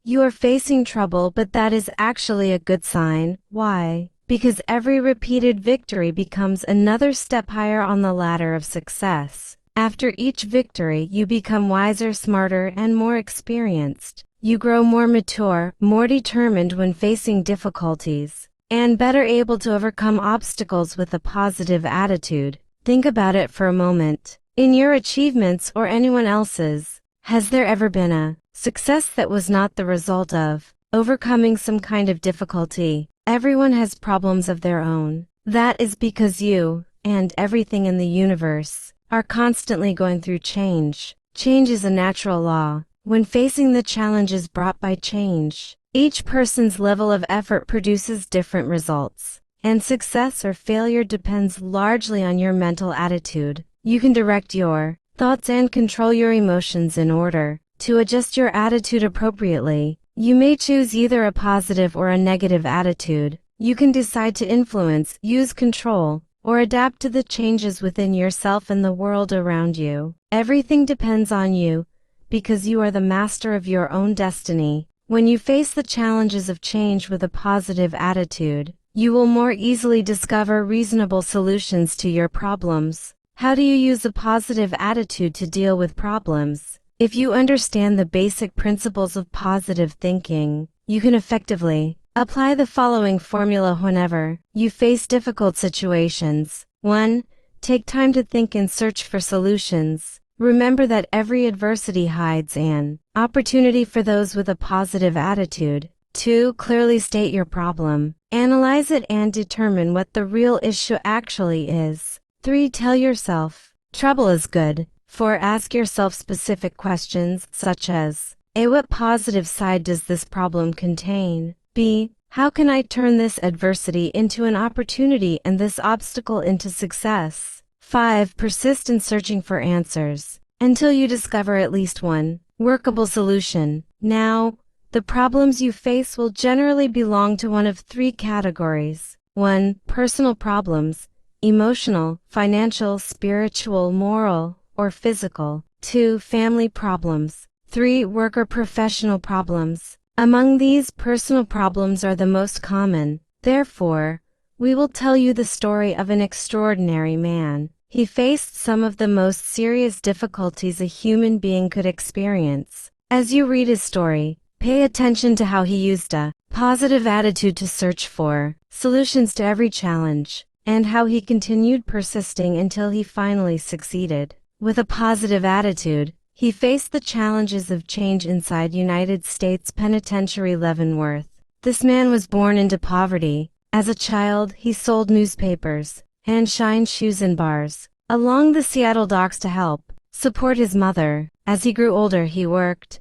You are facing trouble, but that is actually a good sign. Why? Because every repeated victory becomes another step higher on the ladder of success. After each victory, you become wiser, smarter, and more experienced. You grow more mature, more determined when facing difficulties, and better able to overcome obstacles with a positive attitude. Think about it for a moment. In your achievements or anyone else's, has there ever been a success that was not the result of overcoming some kind of difficulty? Everyone has problems of their own. That is because you, and everything in the universe, are constantly going through change. Change is a natural law. When facing the challenges brought by change, each person's level of effort produces different results, and success or failure depends largely on your mental attitude. You can direct your thoughts and control your emotions in order to adjust your attitude appropriately. You may choose either a positive or a negative attitude. You can decide to influence, use control, or adapt to the changes within yourself and the world around you. Everything depends on you, because you are the master of your own destiny. When you face the challenges of change with a positive attitude, you will more easily discover reasonable solutions to your problems. How do you use a positive attitude to deal with problems? If you understand the basic principles of positive thinking, you can effectively apply the following formula whenever you face difficult situations. 1. Take time to think and search for solutions. Remember that every adversity hides an opportunity for those with a positive attitude. 2. Clearly state your problem. Analyze it and determine what the real issue actually is. 3. Tell yourself, trouble is good. 4. Ask yourself specific questions such as, A. What positive side does this problem contain? B. How can I turn this adversity into an opportunity and this obstacle into success? 5. Persist in searching for answers until you discover at least one workable solution. Now, the problems you face will generally belong to one of three categories. 1. Personal problems, emotional, financial, spiritual, moral, or physical. 2. Family problems. 3. Work or professional problems. Among these, personal problems are the most common. Therefore, we will tell you the story of an extraordinary man. He faced some of the most serious difficulties a human being could experience. As you read his story, pay attention to how he used a positive attitude to search for solutions to every challenge, and how he continued persisting until he finally succeeded. With a positive attitude, he faced the challenges of change inside United States Penitentiary Leavenworth. This man was born into poverty. As a child, he sold newspapers and shined shoes in bars along the Seattle docks to help support his mother. As he grew older, he worked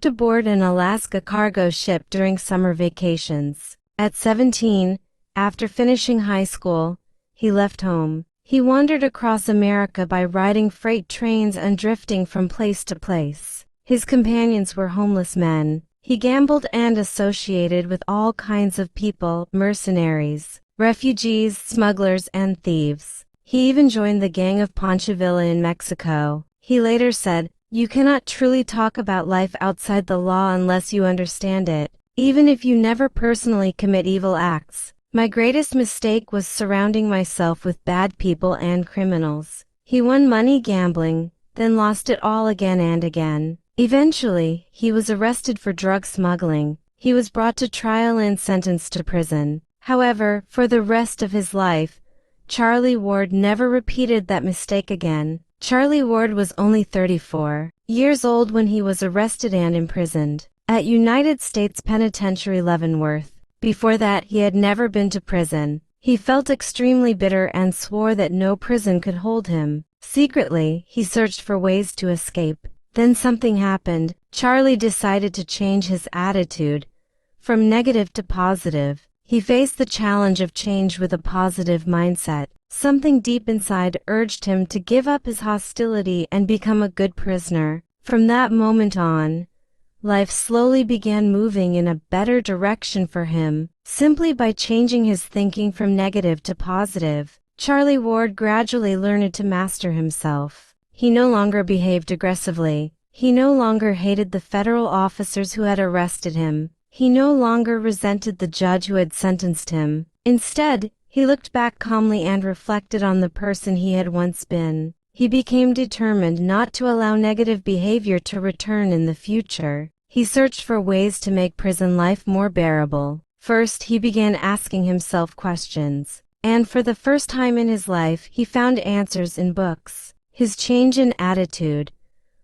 aboard an Alaska cargo ship during summer vacations. At 17, after finishing high school, he left home. He wandered across America by riding freight trains and drifting from place to place. His companions were homeless men. He gambled and associated with all kinds of people, mercenaries, refugees, smugglers, and thieves. He even joined the gang of Pancho Villa in Mexico. He later said, "You cannot truly talk about life outside the law unless you understand it, even if you never personally commit evil acts. My greatest mistake was surrounding myself with bad people and criminals." He won money gambling, then lost it all again and again. Eventually, he was arrested for drug smuggling. He was brought to trial and sentenced to prison. However, for the rest of his life, Charlie Ward never repeated that mistake again. Charlie Ward was only 34 years old when he was arrested and imprisoned at United States Penitentiary Leavenworth. Before that, he had never been to prison. He felt extremely bitter and swore that no prison could hold him. Secretly, he searched for ways to escape. Then something happened. Charlie decided to change his attitude from negative to positive. He faced the challenge of change with a positive mindset. Something deep inside urged him to give up his hostility and become a good prisoner. From that moment on, life slowly began moving in a better direction for him. Simply by changing his thinking from negative to positive, Charlie Ward gradually learned to master himself. He no longer behaved aggressively. He no longer hated the federal officers who had arrested him. He no longer resented the judge who had sentenced him. Instead, he looked back calmly and reflected on the person he had once been. He became determined not to allow negative behavior to return in the future. He searched for ways to make prison life more bearable. First, he began asking himself questions. And for the first time in his life, he found answers in books. His change in attitude,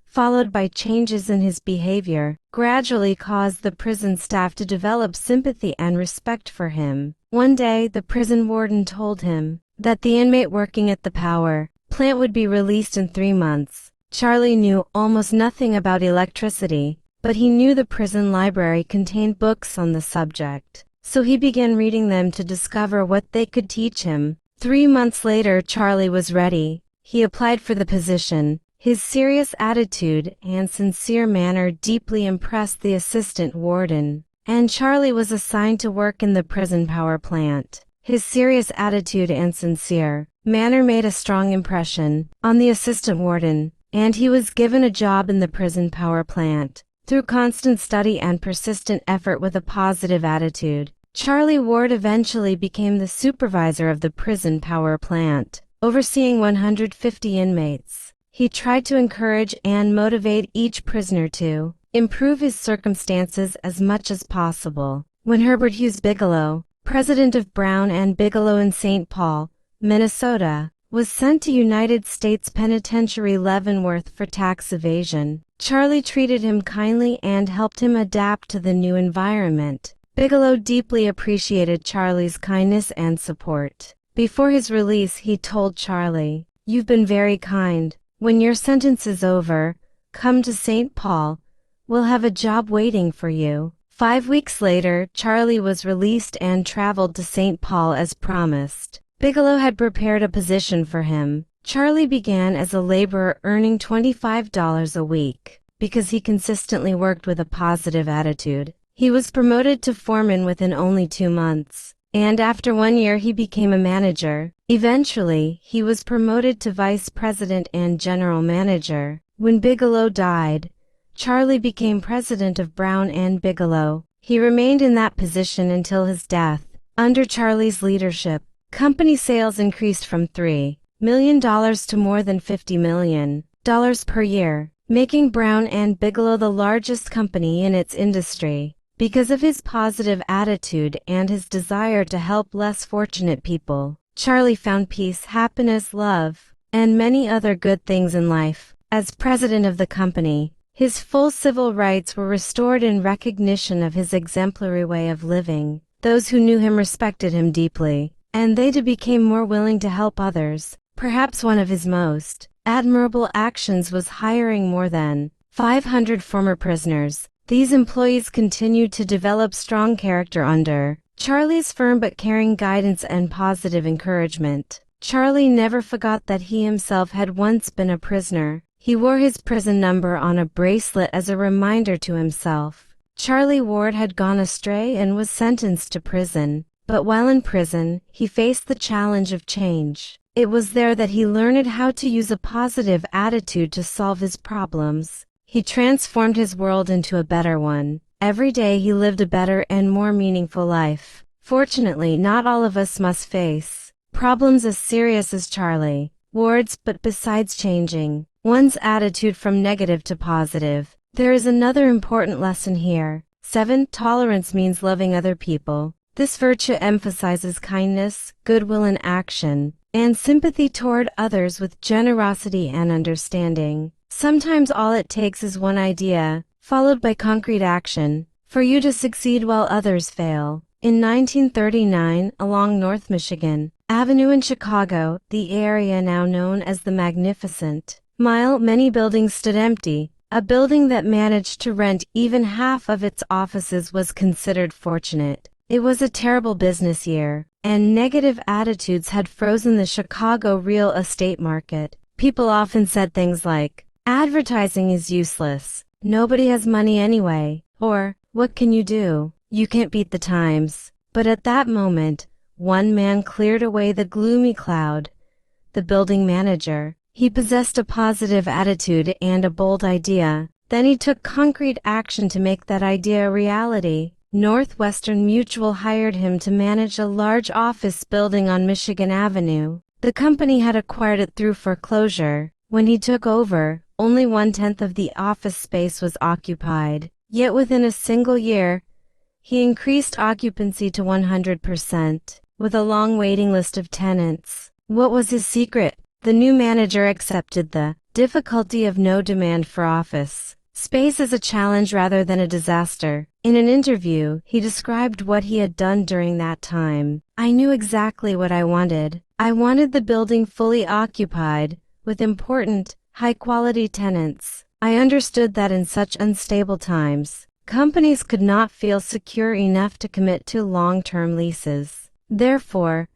followed by changes in his behavior, gradually caused the prison staff to develop sympathy and respect for him. One day, the prison warden told him that the inmate working at the power plant would be released in 3 months. Charlie knew almost nothing about electricity, but he knew the prison library contained books on the subject. So he began reading them to discover what they could teach him. 3 months later, Charlie was ready. He applied for the position. His serious attitude and sincere manner deeply impressed the assistant warden, and Charlie was assigned to work in the prison power plant. His serious attitude and sincere manner made a strong impression on the assistant warden, and he was given a job in the prison power plant. Through constant study and persistent effort with a positive attitude, Charlie Ward eventually became the supervisor of the prison power plant, overseeing 150 inmates. He tried to encourage and motivate each prisoner to improve his circumstances as much as possible. When Herbert Hughes Bigelow, president of Brown and Bigelow in St. Paul, Minnesota, was sent to United States Penitentiary Leavenworth for tax evasion, Charlie treated him kindly and helped him adapt to the new environment. Bigelow deeply appreciated Charlie's kindness and support. Before his release, he told Charlie, "You've been very kind. When your sentence is over, come to St. Paul. We'll have a job waiting for you." 5 weeks later, Charlie was released and traveled to St. Paul as promised. Bigelow had prepared a position for him. Charlie began as a laborer earning $25 a week. Because he consistently worked with a positive attitude, he was promoted to foreman within only 2 months. And after 1 year he became a manager. Eventually, he was promoted to vice president and general manager. When Bigelow died, Charlie became president of Brown and Bigelow. He remained in that position until his death. Under Charlie's leadership, company sales increased from $3 million to more than $50 million per year, making Brown and Bigelow the largest company in its industry. Because of his positive attitude and his desire to help less fortunate people, Charlie found peace, happiness, love, and many other good things in life. As president of the company, his full civil rights were restored in recognition of his exemplary way of living. Those who knew him respected him deeply, and they too became more willing to help others. Perhaps one of his most admirable actions was hiring more than 500 former prisoners. These employees continued to develop strong character under Charlie's firm but caring guidance and positive encouragement. Charlie never forgot that he himself had once been a prisoner. He wore his prison number on a bracelet as a reminder to himself. Charlie Ward had gone astray and was sentenced to prison. But while in prison, he faced the challenge of change. It was there that he learned how to use a positive attitude to solve his problems. He transformed his world into a better one. Every day he lived a better and more meaningful life. Fortunately, not all of us must face problems as serious as Charlie Ward's, but besides changing one's attitude from negative to positive, there is another important lesson here. 7. Tolerance means loving other people. This virtue emphasizes kindness, goodwill in action, and sympathy toward others with generosity and understanding. Sometimes all it takes is one idea, followed by concrete action, for you to succeed while others fail. In 1939, along North Michigan Avenue in Chicago, the area now known as the Magnificent Mile, many buildings stood empty. A building that managed to rent even half of its offices was considered fortunate. It was a terrible business year, and negative attitudes had frozen the Chicago real estate market. People often said things like, "Advertising is useless. Nobody has money anyway," or, "What can you do? You can't beat the times." But at that moment, one man cleared away the gloomy cloud. The building manager. He possessed a positive attitude and a bold idea. Then he took concrete action to make that idea a reality. Northwestern Mutual hired him to manage a large office building on Michigan Avenue. The company had acquired it through foreclosure. When he took over, only 1/10 of the office space was occupied. Yet within a single year, he increased occupancy to 100%, with a long waiting list of tenants. What was his secret? The new manager accepted the difficulty of no demand for office space as a challenge rather than a disaster. In an interview, he described what he had done during that time. "I knew exactly what I wanted. I wanted the building fully occupied, with important, high-quality tenants. I understood that in such unstable times, companies could not feel secure enough to commit to long-term leases. Therefore,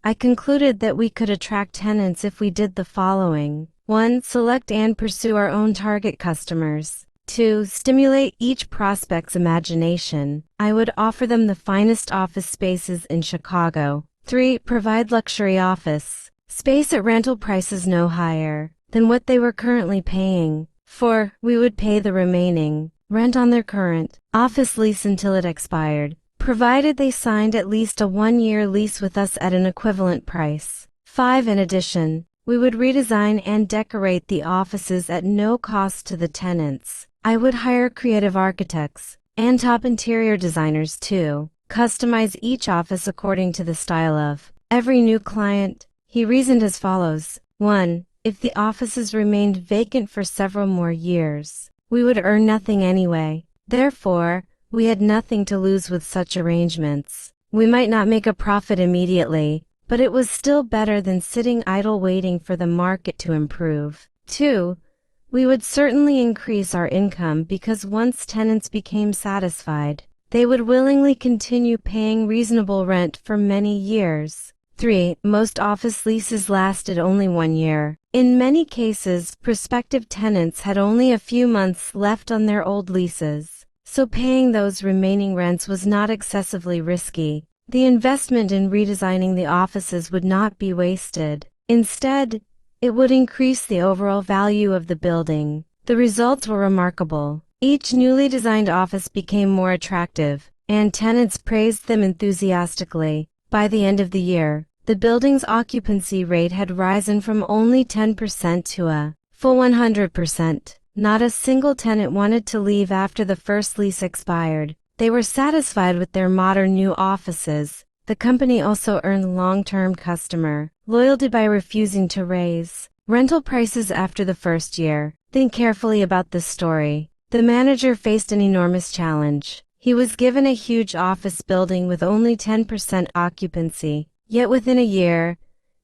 I concluded that we could attract tenants if we did the following. 1. Select and pursue our own target customers. 2. Stimulate each prospect's imagination. I would offer them the finest office spaces in Chicago. 3. Provide luxury office space at rental prices no higher than what they were currently paying. 4. We would pay the remaining rent on their current office lease until it expired, provided they signed at least a 1-year lease with us at an equivalent price. 5. In addition, we would redesign and decorate the offices at no cost to the tenants. I would hire creative architects and top interior designers to customize each office according to the style of every new client." He reasoned as follows. 1. If the offices remained vacant for several more years, we would earn nothing anyway. Therefore, we had nothing to lose with such arrangements. We might not make a profit immediately, but it was still better than sitting idle waiting for the market to improve. 2. We would certainly increase our income because once tenants became satisfied, they would willingly continue paying reasonable rent for many years. 3. Most office leases lasted only 1 year. In many cases, prospective tenants had only a few months left on their old leases, so paying those remaining rents was not excessively risky. The investment in redesigning the offices would not be wasted. Instead, it would increase the overall value of the building. The results were remarkable. Each newly designed office became more attractive, and tenants praised them enthusiastically. By the end of the year, the building's occupancy rate had risen from only 10% to a full 100%. Not a single tenant wanted to leave after the first lease expired. They were satisfied with their modern new offices. The company also earned long-term customer loyalty by refusing to raise rental prices after the first year. Think carefully about this story. The manager faced an enormous challenge. He was given a huge office building with only 10% occupancy, yet within a year,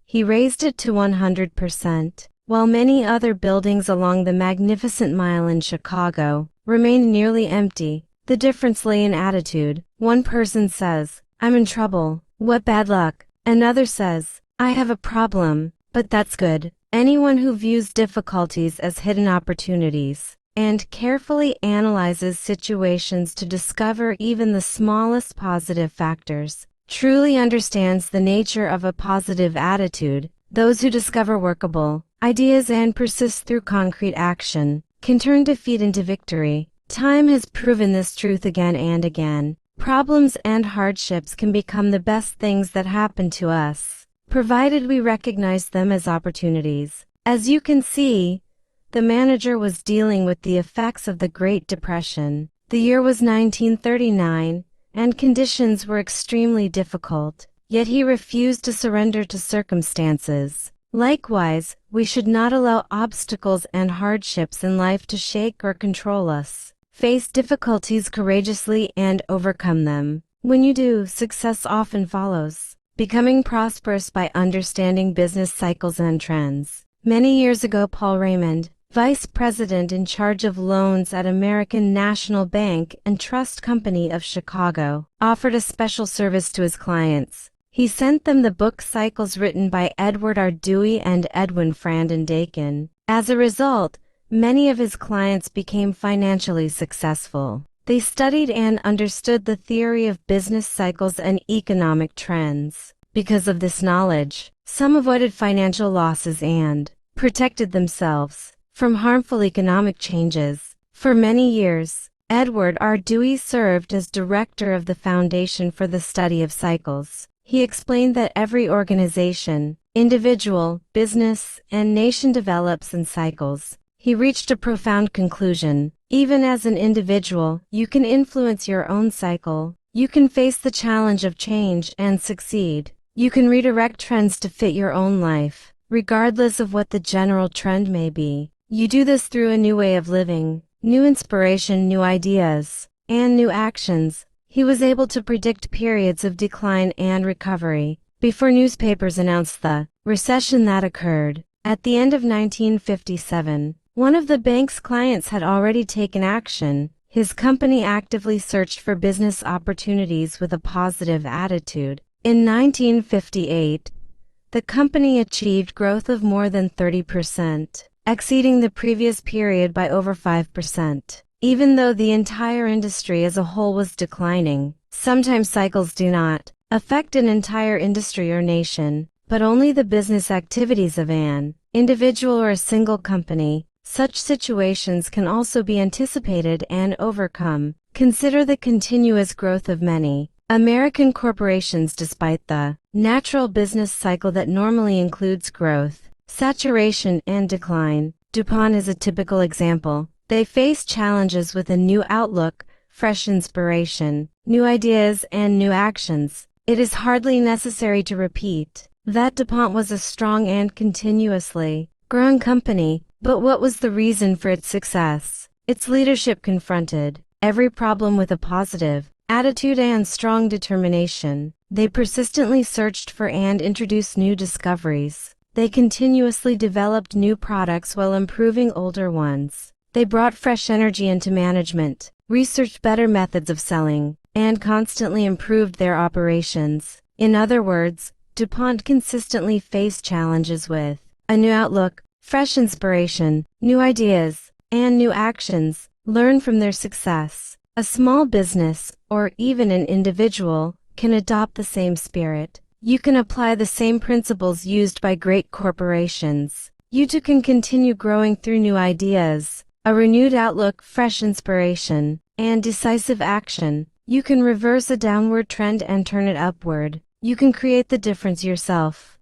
he raised it to 100%, while many other buildings along the Magnificent Mile in Chicago remained nearly empty. The difference lay in attitude. One person says, "I'm in trouble. What bad luck." Another says, "I have a problem, but that's good." Anyone who views difficulties as hidden opportunities and carefully analyzes situations to discover even the smallest positive factors truly understands the nature of a positive attitude. Those who discover workable ideas and persist through concrete action can turn defeat into victory. Time has proven this truth again and again. Problems and hardships can become the best things that happen to us, provided we recognize them as opportunities. As you can see, the manager was dealing with the effects of the Great Depression. The year was 1939, and conditions were extremely difficult, yet he refused to surrender to circumstances. Likewise, we should not allow obstacles and hardships in life to shake or control us. Face difficulties courageously and overcome them. When you do, success often follows. Becoming prosperous by understanding business cycles and trends. Many years ago, Paul Raymond, vice president in charge of loans at American National Bank and Trust Company of Chicago, offered a special service to his clients. He sent them the book Cycles written by Edward R. Dewey and Edwin Frandon Dakin. As a result, many of his clients became financially successful. They studied and understood the theory of business cycles and economic trends. Because of this knowledge, some avoided financial losses and protected themselves from harmful economic changes. For many years, Edward R. Dewey served as director of the Foundation for the Study of Cycles. He explained that every organization, individual, business, and nation develops in cycles. He reached a profound conclusion. Even as an individual, you can influence your own cycle. You can face the challenge of change and succeed. You can redirect trends to fit your own life, regardless of what the general trend may be. You do this through a new way of living, new inspiration, new ideas, and new actions. He was able to predict periods of decline and recovery before newspapers announced the recession that occurred. At the end of 1957, one of the bank's clients had already taken action. His company actively searched for business opportunities with a positive attitude. In 1958, the company achieved growth of more than 30%, exceeding the previous period by over 5%. Even though the entire industry as a whole was declining, sometimes cycles do not affect an entire industry or nation, but only the business activities of an individual or a single company. Such situations can also be anticipated and overcome. Consider the continuous growth of many American corporations despite the natural business cycle that normally includes growth, saturation, and decline. DuPont is a typical example. They face challenges with a new outlook, fresh inspiration, new ideas, and new actions. It is hardly necessary to repeat that DuPont was a strong and continuously growing company, but what was the reason for its success? Its leadership confronted every problem with a positive attitude and strong determination. They persistently searched for and introduced new discoveries. They continuously developed new products while improving older ones. They brought fresh energy into management, researched better methods of selling, and constantly improved their operations. In other words, DuPont consistently faced challenges with a new outlook, fresh inspiration, new ideas, and new actions. Learn from their success. A small business, or even an individual, can adopt the same spirit. You can apply the same principles used by great corporations. You too can continue growing through new ideas, a renewed outlook, fresh inspiration, and decisive action. You can reverse a downward trend and turn it upward. You can create the difference yourself.